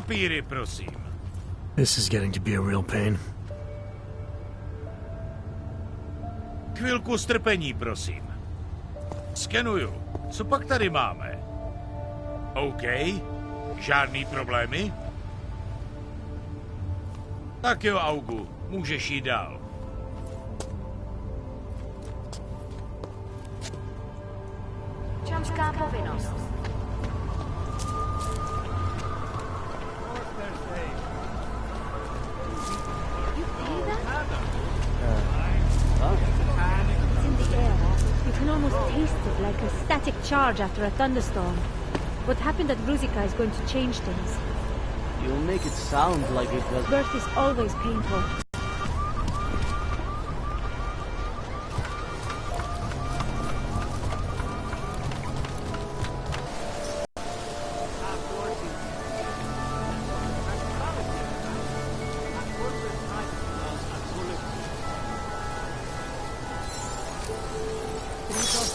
Papíry, prosím. This is getting to be a real pain. Chvilku strpení, prosím. Skenuju. Co pak tady máme? OK. Žádný problémy? Tak jo, Augu. Můžeš jít dál. Občanská povinnost. It's in the air. You can almost taste it like a static charge after a thunderstorm. What happened at Bruzika is going to change things. You'll make it sound like it was... Birth is always painful.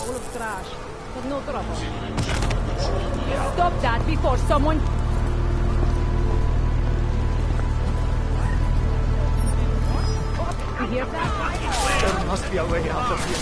Full of trash. There's no trouble. Stop that before someone... You hear that? There must be a way out of here.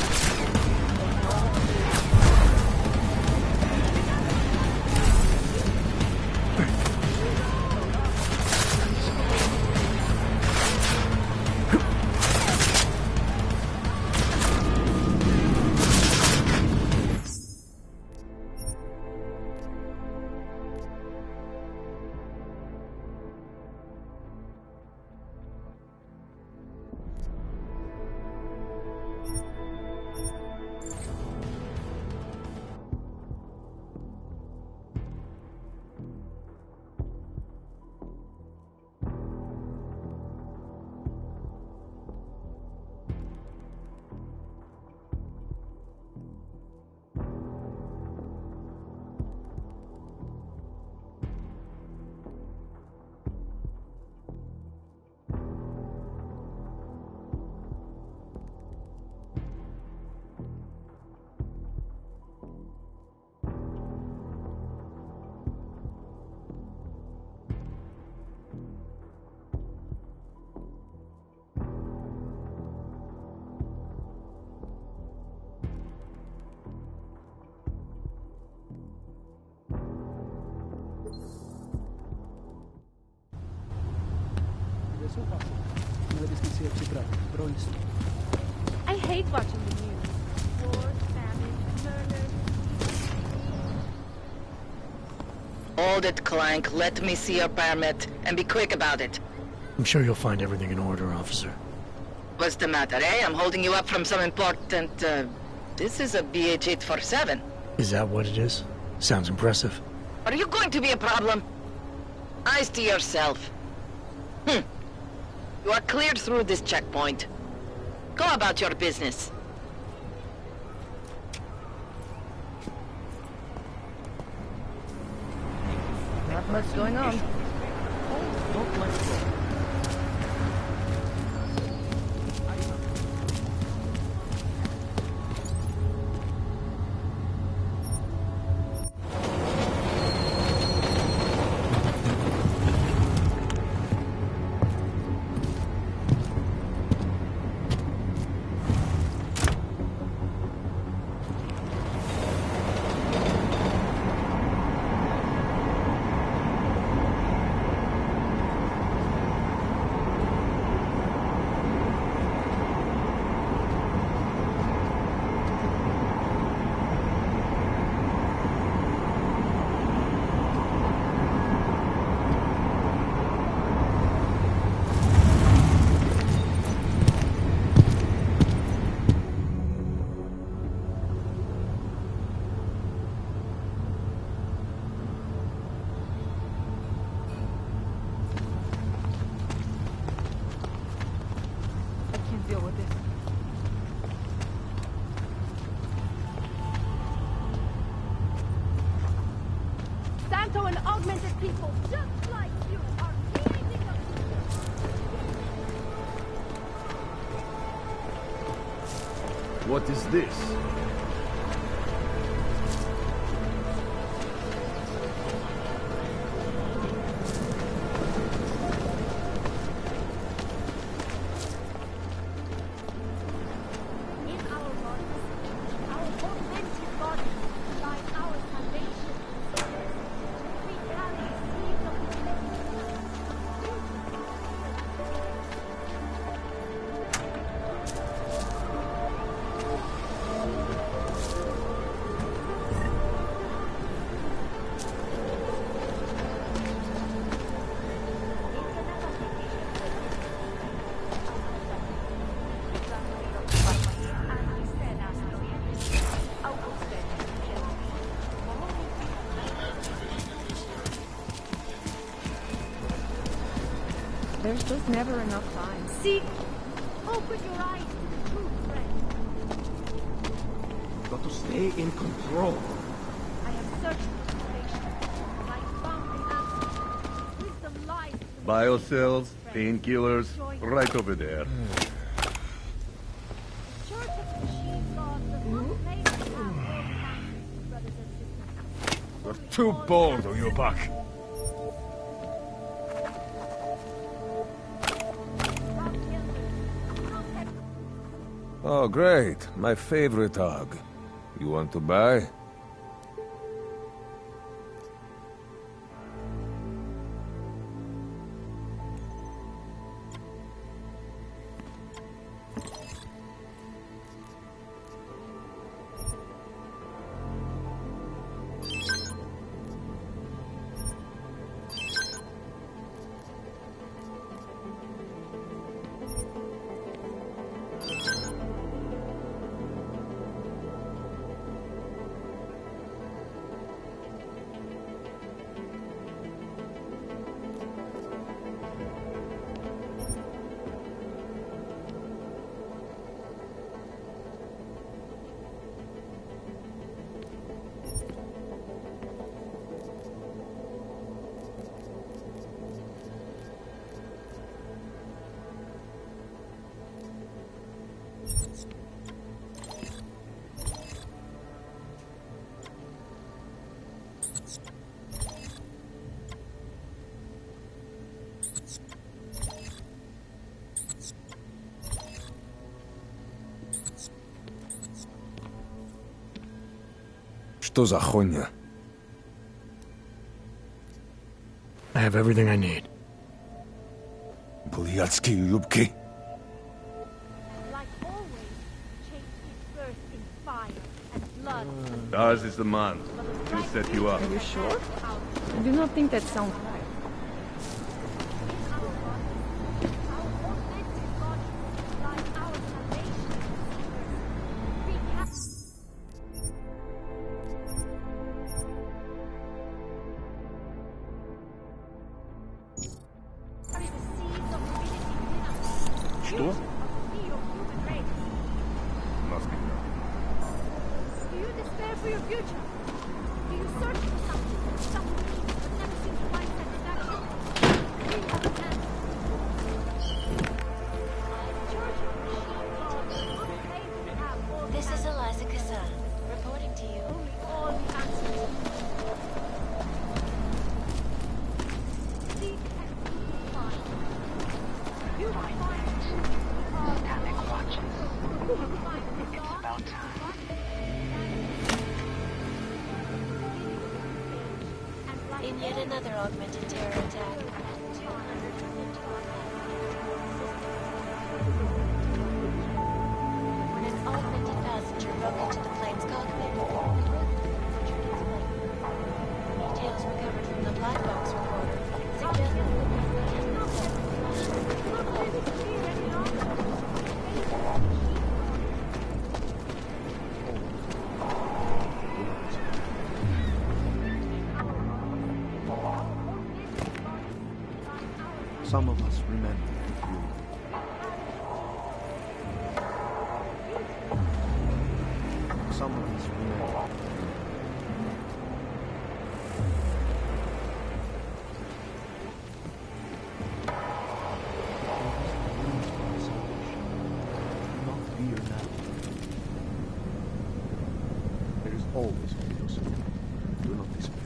I hate watching the news. War, famine, murder. Hold it, Clank. Let me see your permit, and be quick about it. I'm sure you'll find everything in order, officer. What's the matter, eh? I'm holding you up from some important, This is a BH-847. Is that what it is? Sounds impressive. Are you going to be a problem? Eyes to yourself. You are cleared through this checkpoint. Go about your business. Not much going on. Don't let go. And augmented people just like you are eating us. What is this? There's just never enough time. See? Open your eyes to the truth, friend. Got to stay in control. I have searched for information. I found the answer. Wisdom lies in the Biocells, painkillers, right over there. Church of Machine God does not claim to have all the answers, brothers and sisters. You're too bold on your back. Oh, great. My favorite hog. You want to buy? Что за хуйня? I have everything I need. Блядские юбки. Like always, change is first in fire and blood. Ours is the man. He'll set you up. Are you sure? I do not think that sounds right. Что? Must be done. Do you despair for your future? Do you search for something, someone, but never seem to find satisfaction? We have an answer. Church of Machine God does not claim to have all the This is answers. Eliza Kassan, reporting to you. Only all the answers. Seek and you will find. You will find truth. Atomic watches. It's about time. In yet another augmented terror attack, 251 when an augmented passenger broke into the plane's cockpit, details recovered from the black box recorder suggest Some of us remember you. Some of us remember. Not fear now. There is always hope, Joseph. Do not despair.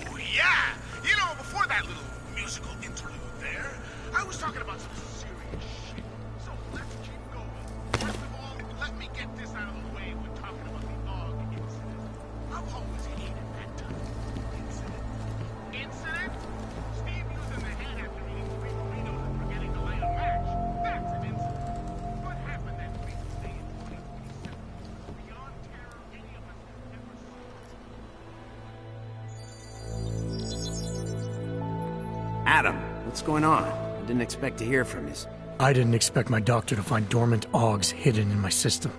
Oh, yeah! You know, before that little musical interlude there, I was talking about some Adam, what's going on? I didn't expect to hear from you. I didn't expect my doctor to find dormant augs hidden in my system.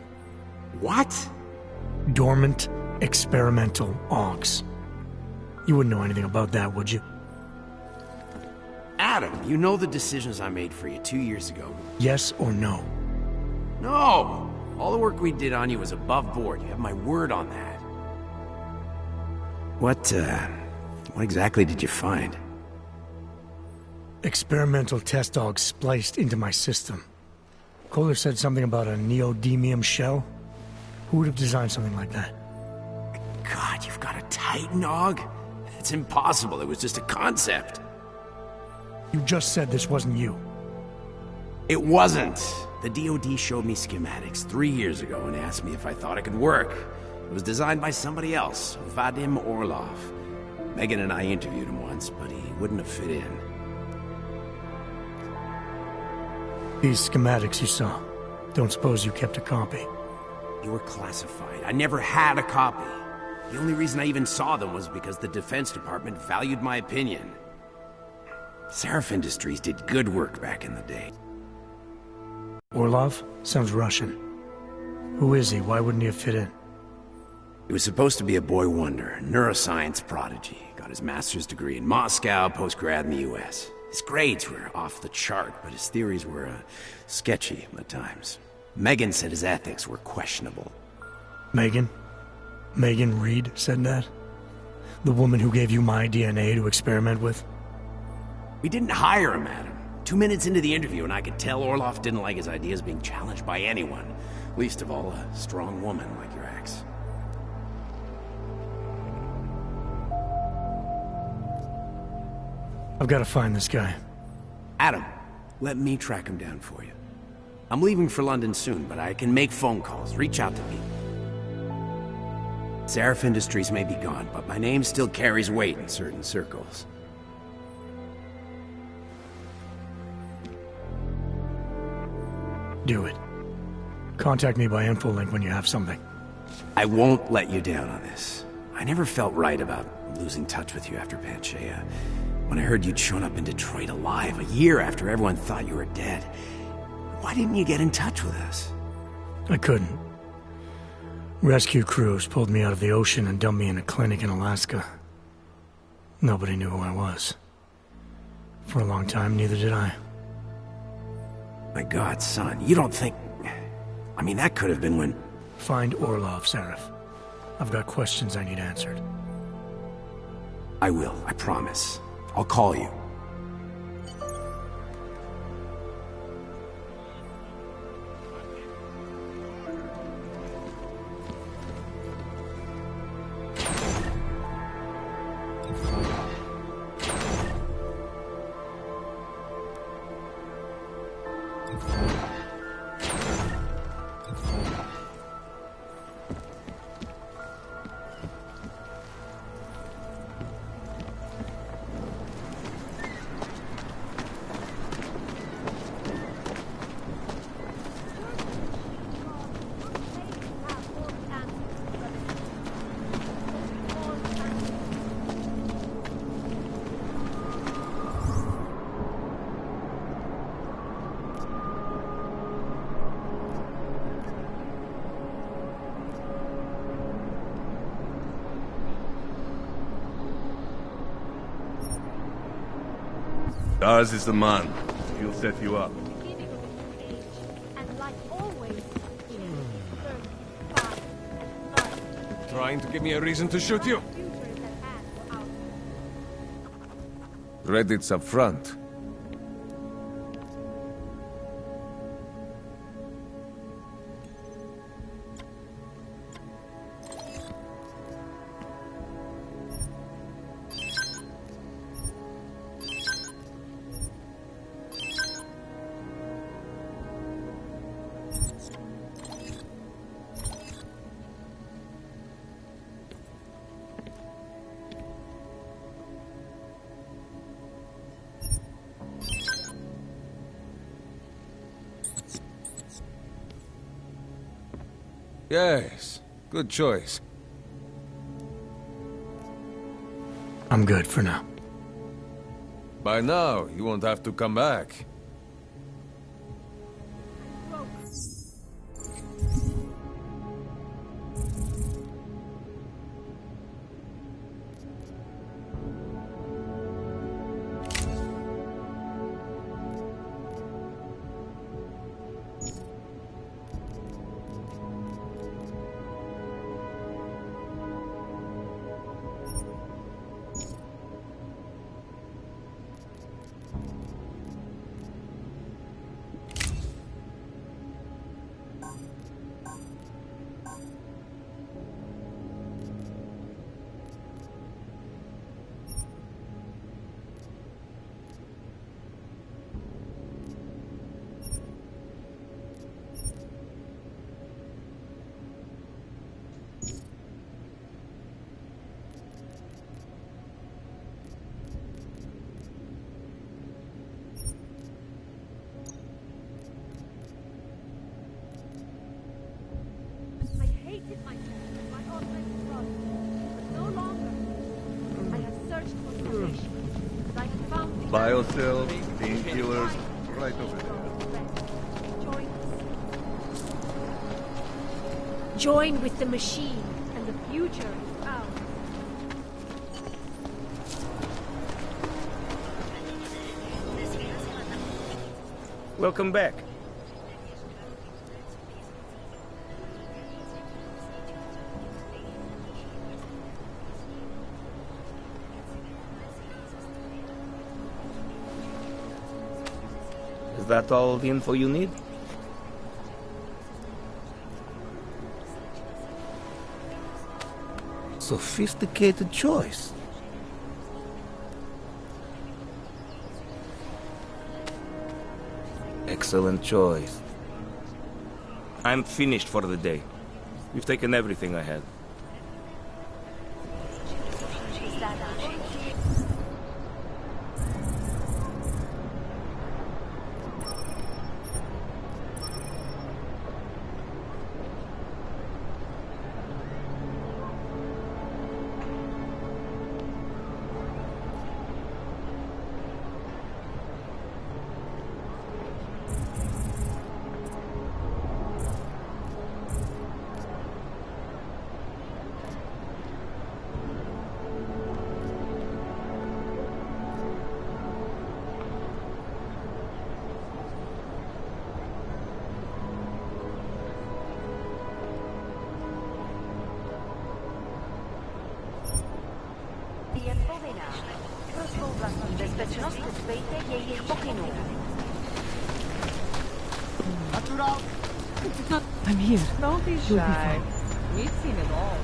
What? Dormant experimental augs. You wouldn't know anything about that, would you? Adam, you know the decisions I made for you 2 years ago. Yes or no? No! All the work we did on you was above board. You have my word on that. What exactly did you find? Experimental test dogs spliced into my system. Kohler said something about a neodymium shell. Who would have designed something like that? God, you've got a Titan dog? It's impossible. It was just a concept. You just said this wasn't you. It wasn't. The DoD showed me schematics 3 years ago and asked me if I thought it could work. It was designed by somebody else, Vadim Orlov. Megan and I interviewed him once, but he wouldn't have fit in. These schematics you saw, don't suppose you kept a copy? They were classified. I never had a copy. The only reason I even saw them was because the Defense Department valued my opinion. Seraph Industries did good work back in the day. Orlov? Sounds Russian. Who is he? Why wouldn't he have fit in? He was supposed to be a boy wonder, neuroscience prodigy. Got his master's degree in Moscow, post-grad in the US. His grades were off the chart, but his theories were sketchy at times. Megan said his ethics were questionable. Megan? Megan Reed said that? The woman who gave you my DNA to experiment with? We didn't hire him, Adam. 2 minutes into the interview, and I could tell Orlov didn't like his ideas being challenged by anyone. Least of all, a strong woman like your ex. I've got to find this guy. Adam, let me track him down for you. I'm leaving for London soon, but I can make phone calls, reach out to people. Seraph Industries may be gone, but my name still carries weight in certain circles. Do it. Contact me by infolink when you have something. I won't let you down on this. I never felt right about losing touch with you after Panchea. When I heard you'd shown up in Detroit alive, a year after everyone thought you were dead. Why didn't you get in touch with us? I couldn't. Rescue crews pulled me out of the ocean and dumped me in a clinic in Alaska. Nobody knew who I was. For a long time, neither did I. My God, son, you don't think... I mean, that could have been when... Find Orlov, Seraph. I've got questions I need answered. I will, I promise. I'll call you. Ours is the man. He'll set you up. And like always, Trying to give me a reason to shoot you? Reddit's up front. Yes, good choice. I'm good for now. By now, you won't have to come back. I hated myself and my authentic brother, but no longer. I have searched for salvation, and I have found the Biocells, painkillers, right over there. Join us. Join with the machine, and the future is ours. Welcome back. Is that all the info you need? Sophisticated choice. Excellent choice. I'm finished for the day. You've taken everything I had. I'm here. Don't be shy. We've seen it all.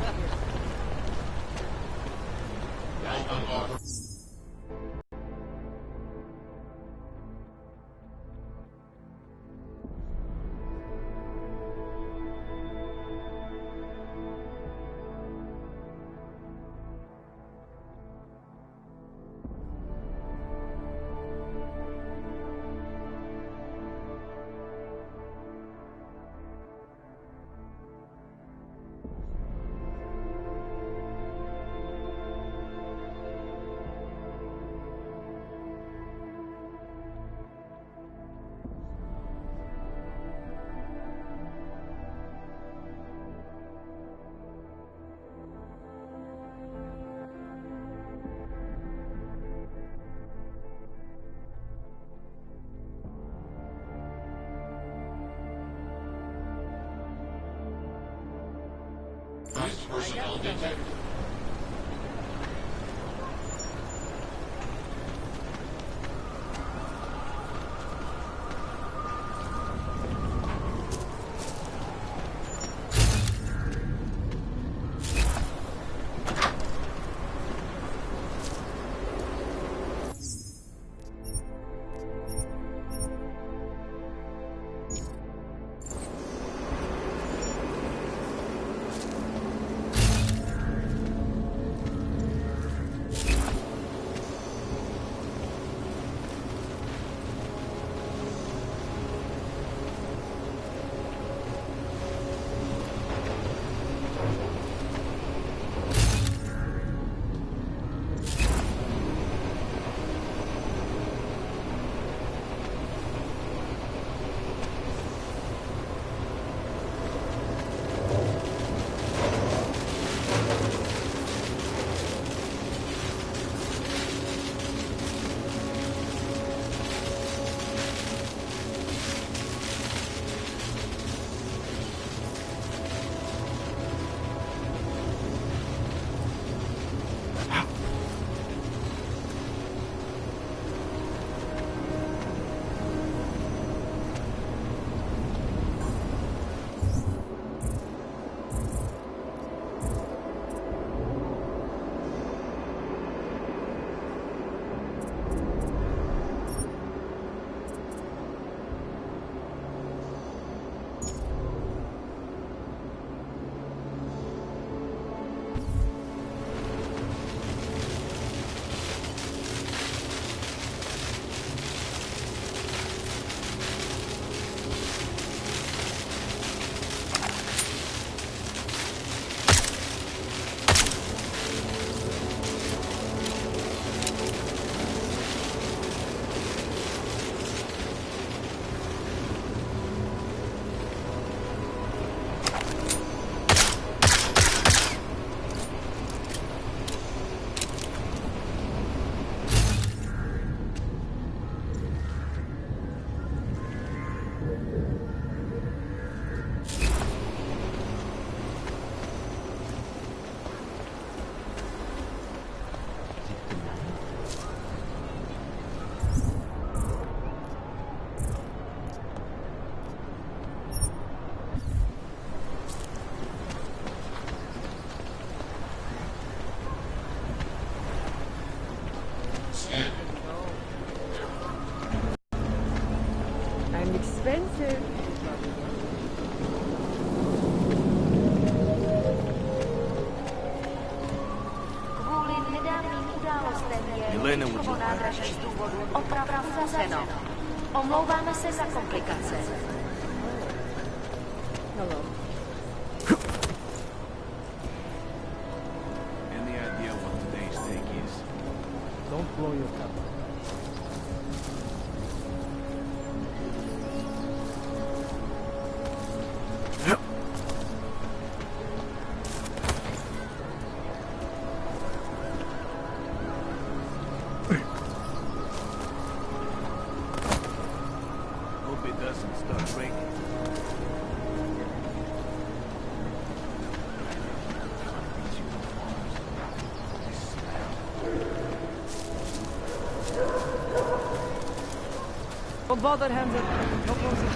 I'm expensive. Kvůli nedávným událostem je Lůžkovo nádraží z důvodu opravdu zavřeno. Omlouváme se za komplikace. Hello. Any idea what today's take is? Don't blow your cover. Hope it doesn't start raining. Don't bother, hands up. No closing.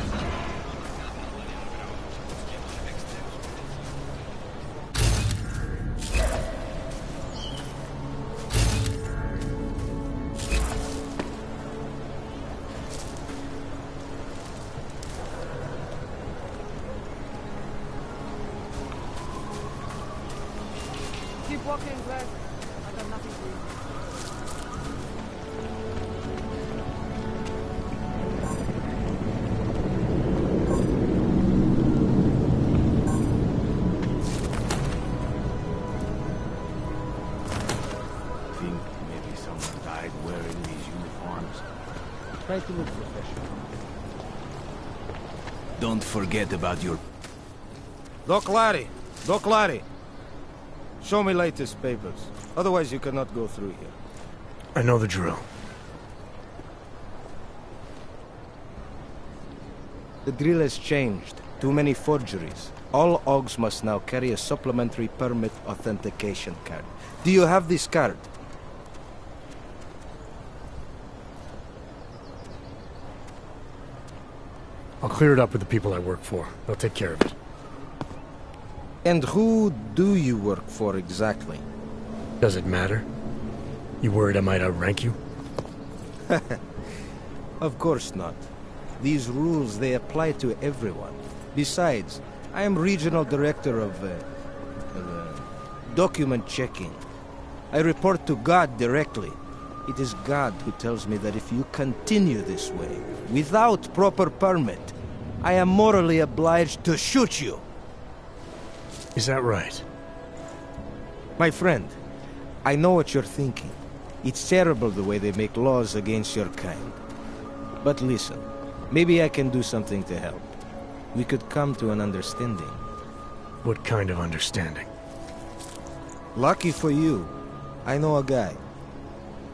Keep walking, Glad. I got nothing for you. Think maybe someone died wearing these uniforms. Try to look professional. Don't forget about your... Doc Larry! Doc Larry! Show me latest papers. Otherwise you cannot go through here. I know the drill. The drill has changed. Too many forgeries. All OGs must now carry a supplementary permit authentication card. Do you have this card? I'll clear it up with the people I work for. They'll take care of it. And who do you work for exactly? Does it matter? You worried I might outrank you? Of course not. These rules, they apply to everyone. Besides, I am regional director of document checking. I report to God directly. It is God who tells me that if you continue this way, without proper permit, I am morally obliged to shoot you. Is that right? My friend, I know what you're thinking. It's terrible the way they make laws against your kind. But listen, maybe I can do something to help. We could come to an understanding. What kind of understanding? Lucky for you, I know a guy.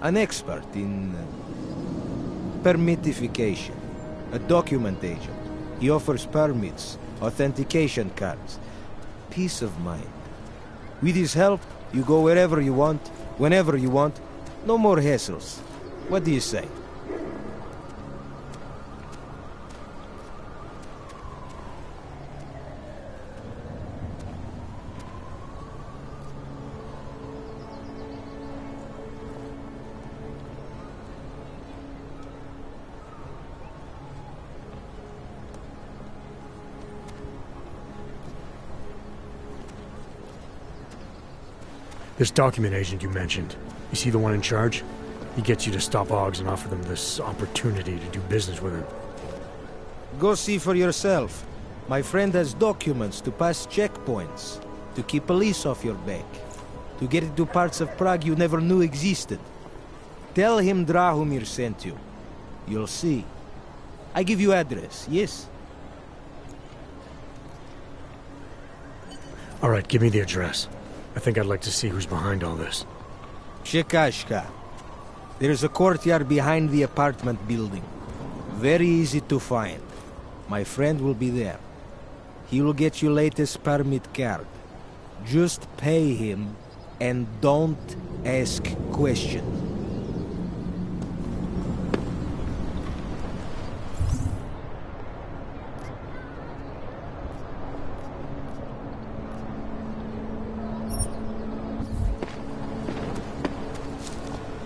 An expert in permitification. A document agent. He offers permits, authentication cards. Peace of mind. With his help, you go wherever you want, whenever you want. No more hassles. What do you say? This document agent you mentioned, is he the one in charge? He gets you to stop OGs and offer them this opportunity to do business with him. Go see for yourself. My friend has documents to pass checkpoints, to keep police off your back, to get into parts of Prague you never knew existed. Tell him Drahomir sent you. You'll see. I give you address, yes? All right, give me the address. I think I'd like to see who's behind all this. Shekashka. There's a courtyard behind the apartment building. Very easy to find. My friend will be there. He will get you latest permit card. Just pay him and don't ask questions.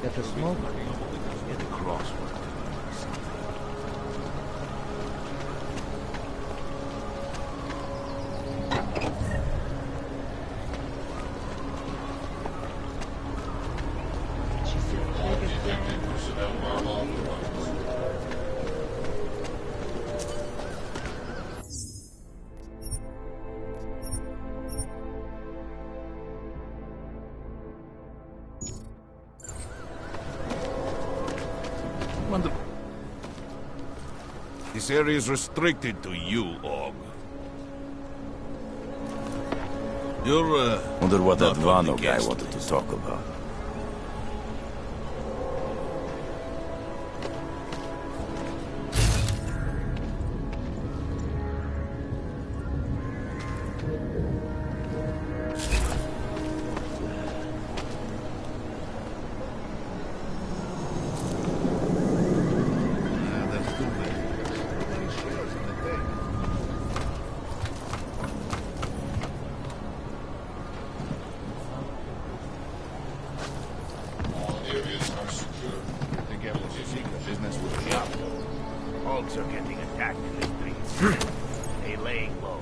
Got the smoke? Get the crossword. This area is restricted to you, Og. You're, Wonder what that not on Vano the guy guest wanted to list. talk about. Hogs are getting attacked in the streets. They laying low.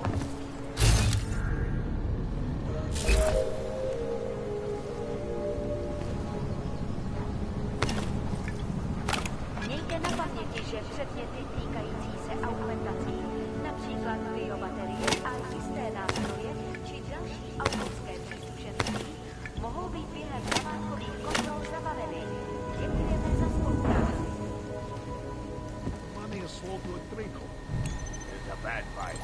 Mějte na paměti, že předměty týkající se augmentací, například biobaterie a jisté nástroje či další autorské příslušenství, mohou být během namátkových kontrol zabaveny. Děkujeme za spolupráci. Money is slow to a trickle. There's a bad vibe.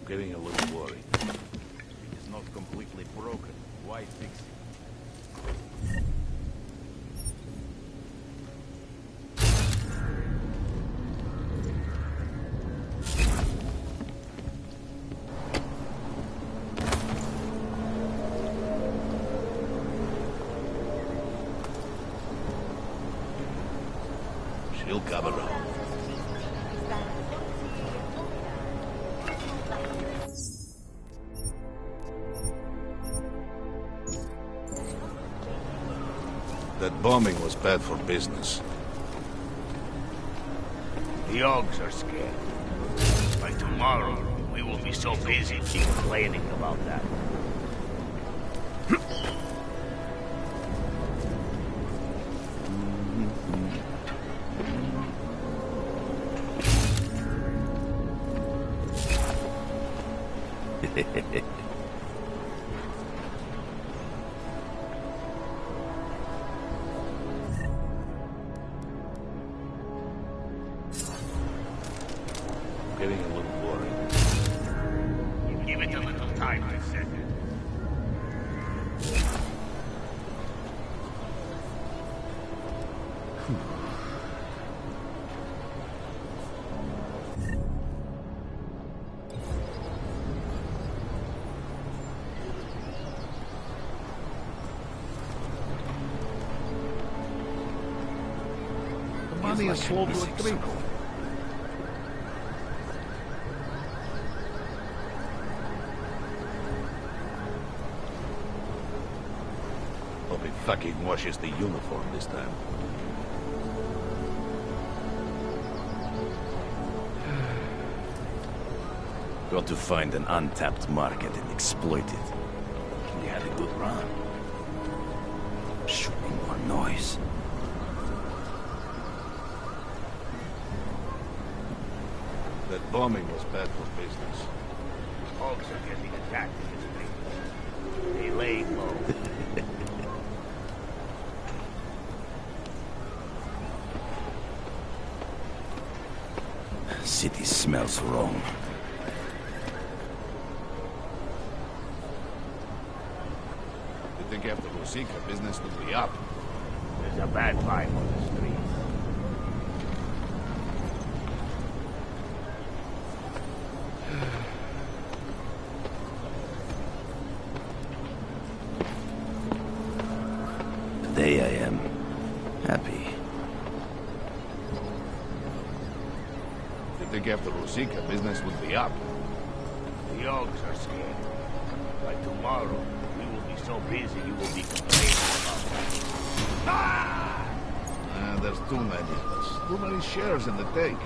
Getting a little worried. It's not completely broken. Why fix it? She'll come around. That bombing was bad for business. The Ogs are scared. By tomorrow, we will be so busy complaining about that. Getting a little worried. Give it a little time, I said. The money is slow to a trickle. Hope it fucking washes the uniform this time. Got to find an untapped market and exploit it. We had a good run. Should be more noise. That bombing was bad for business. Hogs are getting attacked in the streets. They laying low. City smells wrong. You think after Rosika, business would be up? There's a bad vibe on the streets. Today I am happy. I think after Rosika, business would be up. The Yogs are scared. By tomorrow, we will be so busy you will be complaining about that. There's too many of us. Too many shares in the take.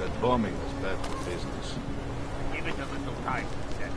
That bombing was bad for business. Give it a little time, then.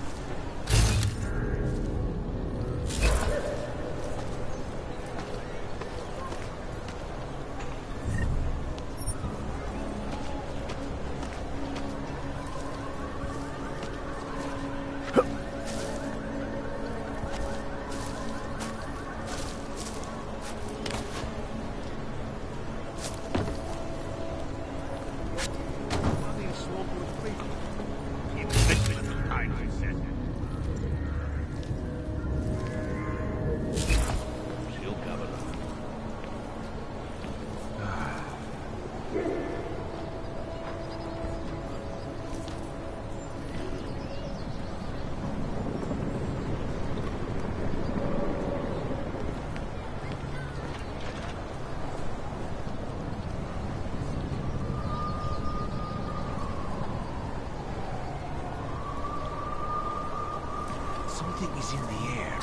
Something is in the air.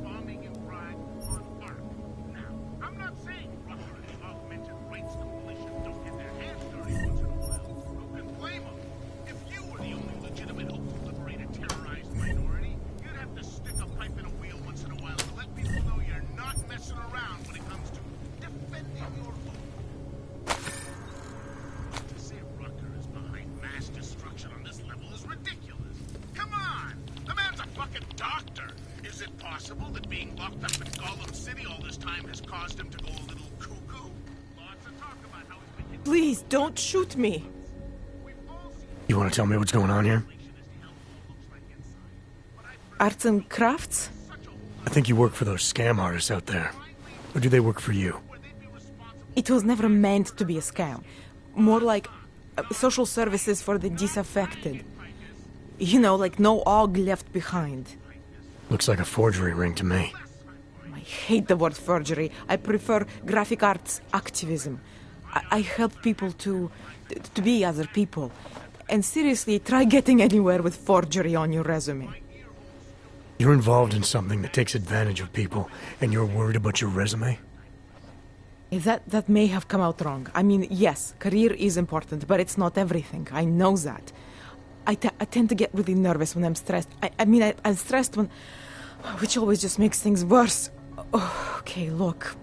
bombing and crime on Earth. Now, I'm not saying Russia and the Augmented Rights Coalition don't get their hands dirty once in a while. Who can blame them? If you were the only legitimate hope to liberate a terrorized minority, you'd have to stick a pipe in a wheel once in a while to let people know you're not messing around when it comes to defending your home. To say Rucker is behind mass destruction on this level is ridiculous. Come on! The man's a fucking doctor! Is it possible that being locked up in Gotham City all this time has caused him to go a little cuckoo? Lots of talk about how he's been... Please, don't shoot me. You want to tell me what's going on here? Arts and crafts? I think you work for those scam artists out there. Or do they work for you? It was never meant to be a scam. More like social services for the disaffected. You know, like no OG left behind. Looks like a forgery ring to me. I hate the word forgery. I prefer graphic arts activism. I help people to be other people. And seriously, try getting anywhere with forgery on your resume. You're involved in something that takes advantage of people, and you're worried about your resume? That may have come out wrong. I mean, yes, career is important, but it's not everything. I know that. I tend to get really nervous when I'm stressed. I'm stressed when... which always just makes things worse. Oh, okay, look.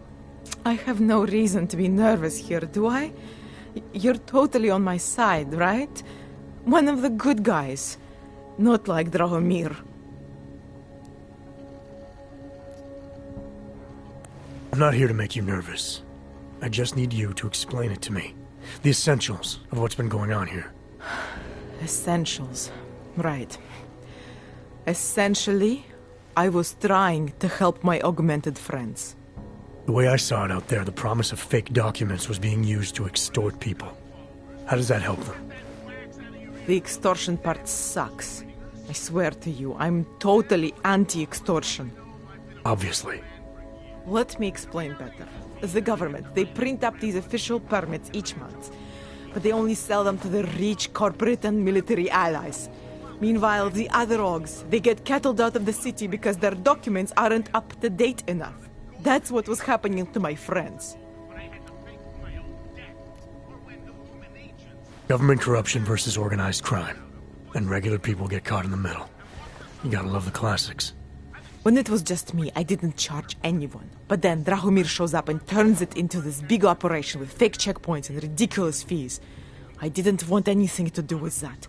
I have no reason to be nervous here, do I? You're totally on my side, right? One of the good guys. Not like Drahomir. I'm not here to make you nervous. I just need you to explain it to me. The essentials of what's been going on here. Essentials. Right. Essentially, I was trying to help my augmented friends. The way I saw it out there, the promise of fake documents was being used to extort people. How does that help them? The extortion part sucks. I swear to you, I'm totally anti-extortion. Obviously. Let me explain better. The government, they print up these official permits each month, but they only sell them to the rich corporate and military allies. Meanwhile, the other OGs, they get cattled out of the city because their documents aren't up to date enough. That's what was happening to my friends. Government corruption versus organized crime. And regular people get caught in the middle. You gotta love the classics. When it was just me, I didn't charge anyone. But then Drahomir shows up and turns it into this big operation with fake checkpoints and ridiculous fees. I didn't want anything to do with that.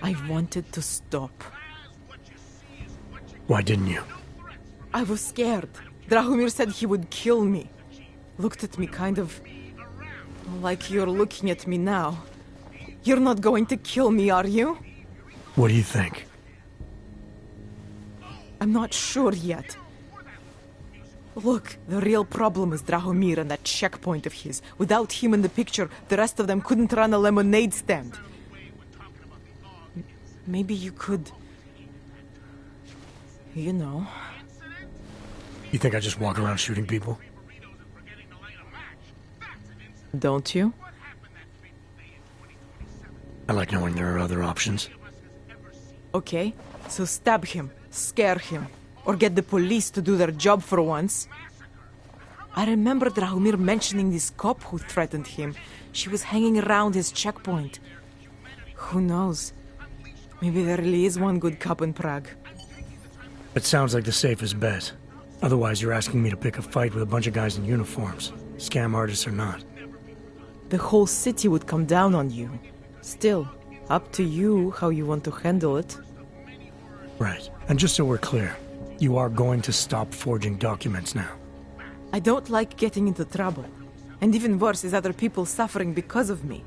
I wanted to stop. Why didn't you? I was scared. Drahomir said he would kill me. Looked at me kind of like you're looking at me now. You're not going to kill me, are you? What do you think? I'm not sure yet. Look, the real problem is Drahomir and that checkpoint of his. Without him in the picture, the rest of them couldn't run a lemonade stand. Maybe you could... You know... You think I just walk around shooting people? Don't you? I like knowing there are other options. Okay, so stab him, scare him, or get the police to do their job for once. I remember Drahomir mentioning this cop who threatened him. She was hanging around his checkpoint. Who knows? Maybe there really is one good cop in Prague. It sounds like the safest bet. Otherwise, you're asking me to pick a fight with a bunch of guys in uniforms. Scam artists or not. The whole city would come down on you. Still, up to you how you want to handle it. Right. And just so we're clear, you are going to stop forging documents now. I don't like getting into trouble. And even worse is other people suffering because of me.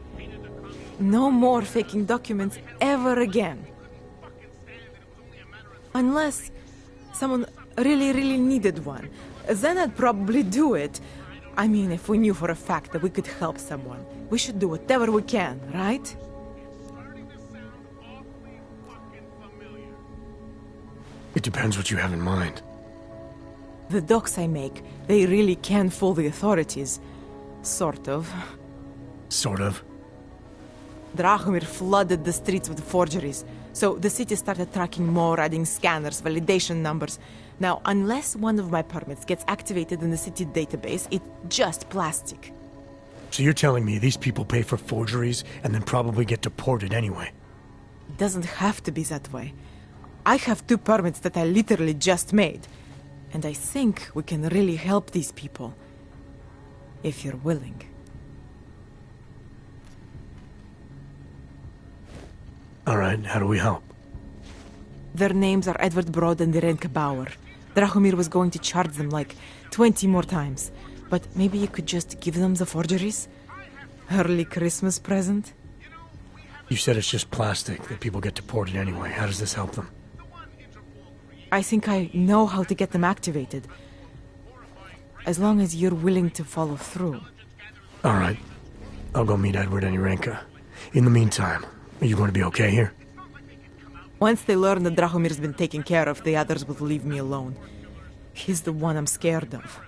No more faking documents ever again. Unless someone really needed one. Then I'd probably do it. I mean, if we knew for a fact that we could help someone, we should do whatever we can, right? It depends what you have in mind. The docs I make, they really can fool the authorities. Sort of. Sort of? Drahomir flooded the streets with forgeries, So the city started tracking more, adding scanners, validation numbers. Now, unless one of my permits gets activated in the city database, it's just plastic. So you're telling me these people pay for forgeries and then probably get deported anyway? It doesn't have to be that way. I have 2 permits that I literally just made. And I think we can really help these people. If you're willing. All right, how do we help? Their names are Edward Broad and Irenka Bauer. Drahomir was going to charge them like 20 more times. But maybe you could just give them the forgeries? Early Christmas present? You said it's just plastic, that people get deported anyway. How does this help them? I think I know how to get them activated. As long as you're willing to follow through. All right. I'll go meet Edward and Irenka. In the meantime, are you going to be okay here? Once they learn that Drahomir's been taken care of, the others will leave me alone. He's the one I'm scared of.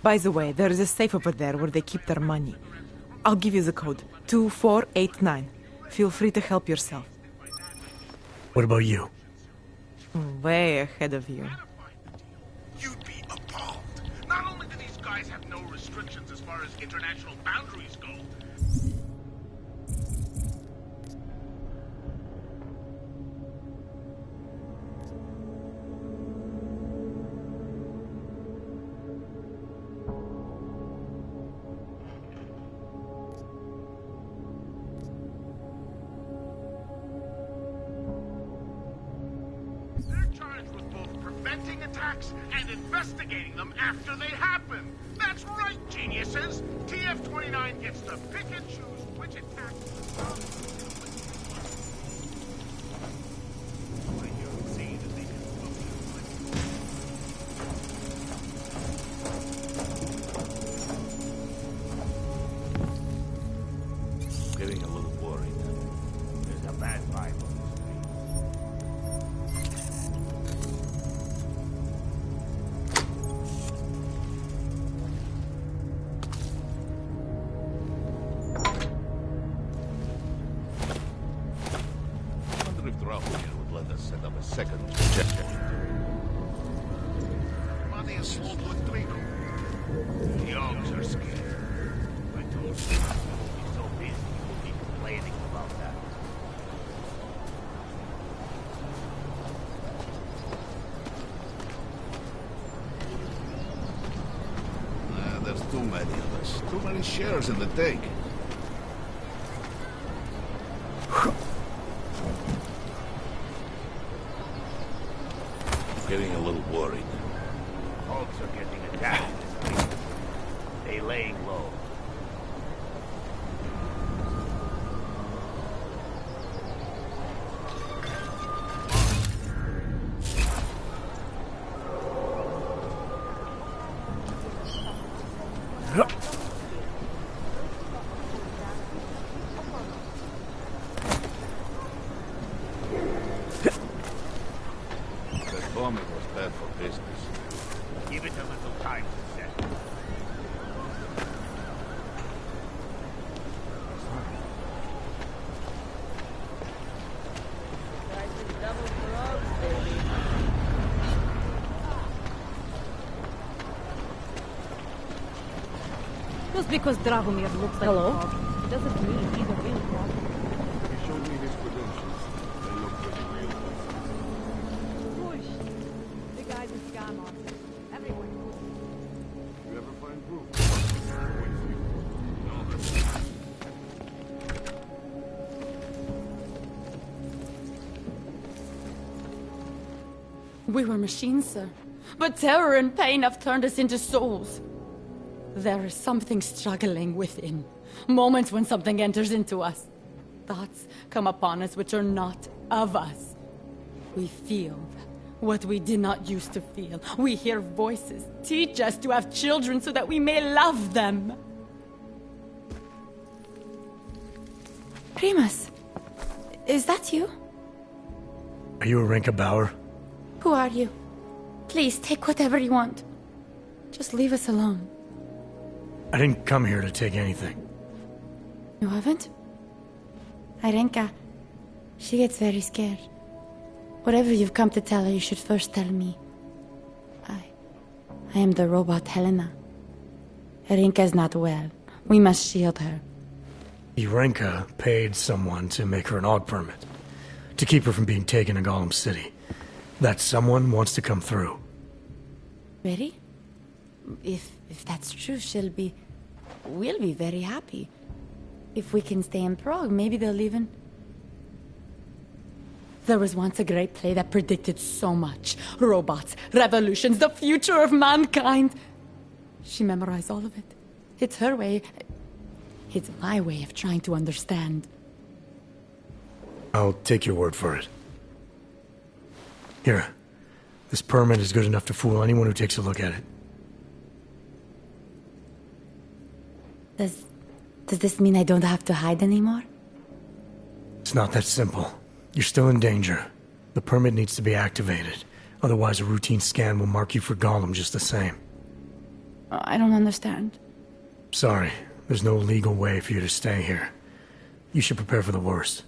By the way, there is a safe over there where they keep their money. I'll give you the code. 2489. Feel free to help yourself. What about you? Way ahead of you. You'd be appalled. Not only do these guys have no restrictions as far as international boundaries go, and investigating them after they happen. That's right, geniuses. TF-29 gets to pick and choose which attacks to stop. Getting a little worried. There's a bad vibe on the street. Set up a second check. Money is slow to twinkle. The Yogs are scared. I told you, you will be so busy you will be complaining about that. There's too many of us. Too many shares in the take. Getting a little worried. Folks are getting attacked. They laying low. Bombing was bad for business. Give it a little time to set. Just because Drahomir looks like a dog doesn't mean he's a real dog. He showed me his credentials. They look pretty real. The guy's a scam artist. Everyone knows. You ever find proof? We were machines, sir. But terror and pain have turned us into souls. There is something struggling within. Moments when something enters into us. Thoughts come upon us which are not of us. We feel what we did not used to feel. We hear voices teach us to have children so that we may love them. Primus, is that you? Are you Irenka Bauer? Who are you? Please, take whatever you want. Just leave us alone. I didn't come here to take anything. You haven't? Irenka, She gets very scared. Whatever you've come to tell her, you should first tell me. I am the robot Helena. Erinka's not well. We must shield her. Irenka paid someone to make her an AUG permit. To keep her from being taken to Gollum City. That someone wants to come through. Really? If that's true, we'll be very happy. If we can stay in Prague, maybe they'll even... There was once a great play that predicted so much. Robots, revolutions, the future of mankind. She memorized all of it. It's her way. It's my way of trying to understand. I'll take your word for it. Here. This permit is good enough to fool anyone who takes a look at it. Does this mean I don't have to hide anymore? It's not that simple. You're still in danger. The permit needs to be activated. Otherwise, a routine scan will mark you for Gollum just the same. I don't understand. Sorry. There's no legal way for you to stay here. You should prepare for the worst.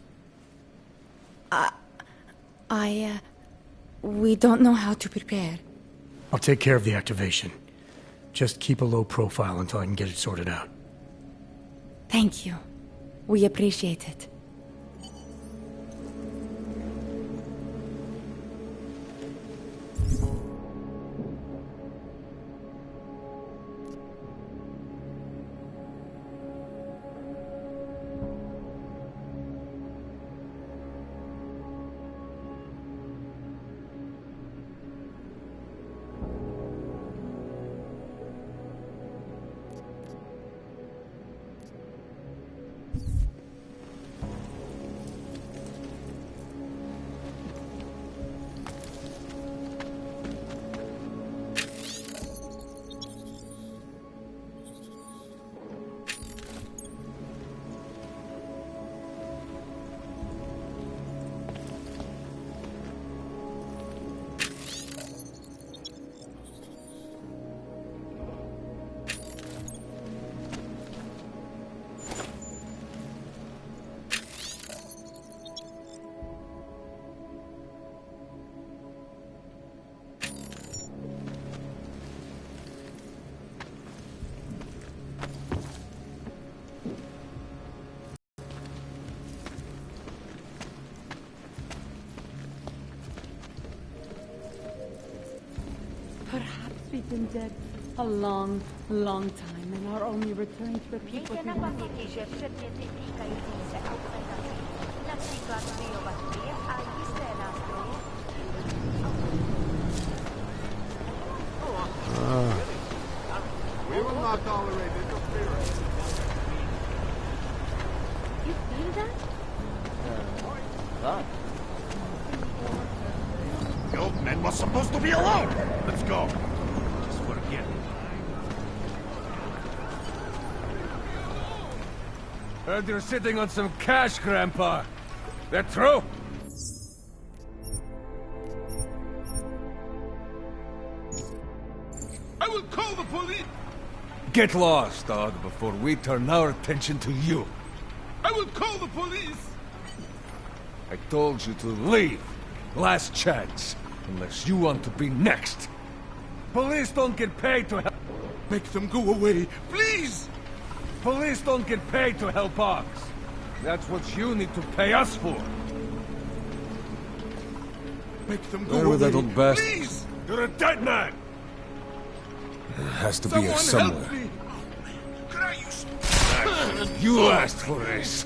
We don't know how to prepare. I'll take care of the activation. Just keep a low profile until I can get it sorted out. Thank you. We appreciate it. Perhaps we've been dead a long, long time and are only returning to repeat what we want. We will not tolerate interference. You feel that? The old man was supposed to be alone. Let's go. Just forget it. Heard you're sitting on some cash, Grandpa. That true? I will call the police. Get lost, dog, before we turn our attention to you. I will call the police. I told you to leave. Last chance. Unless you want to be next. Police don't get paid to help. Make them go away, please. Police don't get paid to help us. That's what you need to pay us for. Make them go Where away, with that old bastard? please. You're a dead man. There has to be Someone a somewhere. help me. Could I use... You asked for this.